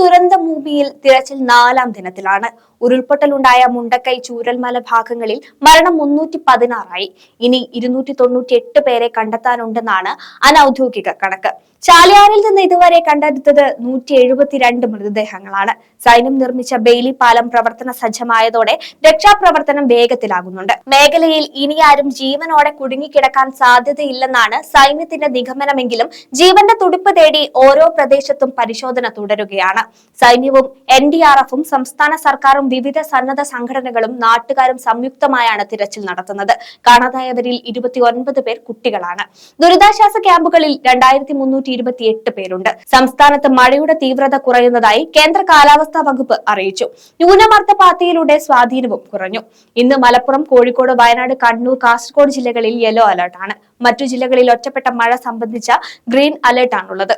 ദുരന്ത ഭൂമിയിൽ തിരച്ചിൽ 4-ാം ദിനത്തിലാണ്. ഉരുൾപൊട്ടലുണ്ടായ മുണ്ടക്കൈ ചൂരൽമല ഭാഗങ്ങളിൽ മരണം 316ആയി. ഇനി 298 പേരെ കണ്ടെത്താനുണ്ടെന്നാണ് അനൌദ്യോഗിക കണക്ക്. ചാലിയാറിൽ നിന്ന് ഇതുവരെ കണ്ടെടുത്തത് 172 മൃതദേഹങ്ങളാണ്. സൈന്യം നിർമ്മിച്ച ബെയിലി പാലം പ്രവർത്തന സജ്ജമായതോടെ രക്ഷാപ്രവർത്തനം വേഗത്തിലാകുന്നുണ്ട്. മേഖലയിൽ ഇനിയാരും ജീവനോടെ കുടുങ്ങിക്കിടക്കാൻ സാധ്യതയില്ലെന്നാണ് സൈന്യത്തിന്റെ നിഗമനമെങ്കിലും ജീവന്റെ തുടിപ്പ് തേടി ഓരോ പ്രദേശത്തും പരിശോധന തുടരുകയാണ്. സൈന്യവും NDRF-ഉം സംസ്ഥാന സർക്കാരും വിവിധ സന്നദ്ധ സംഘടനകളും നാട്ടുകാരും സംയുക്തമായാണ് തിരച്ചിൽ നടത്തുന്നത്. കാണാതായവരിൽ 29 പേർ കുട്ടികളാണ്. ദുരിതാശ്വാസ ക്യാമ്പുകളിൽ 2328 പേരുണ്ട്. സംസ്ഥാനത്ത് മഴയുടെ തീവ്രത കുറയുന്നതായി കേന്ദ്ര കാലാവസ്ഥാ വകുപ്പ് അറിയിച്ചു. ന്യൂനമർദ്ദ പാത്തിയിലൂടെ സ്വാധീനവും കുറഞ്ഞു. ഇന്ന് മലപ്പുറം, കോഴിക്കോട്, വയനാട്, കണ്ണൂർ, കാസർഗോഡ് ജില്ലകളിൽ യെല്ലോ അലർട്ടാണ്. മറ്റു ജില്ലകളിൽ ഒറ്റപ്പെട്ട മഴ സംബന്ധിച്ച ഗ്രീൻ അലർട്ടാണുള്ളത്.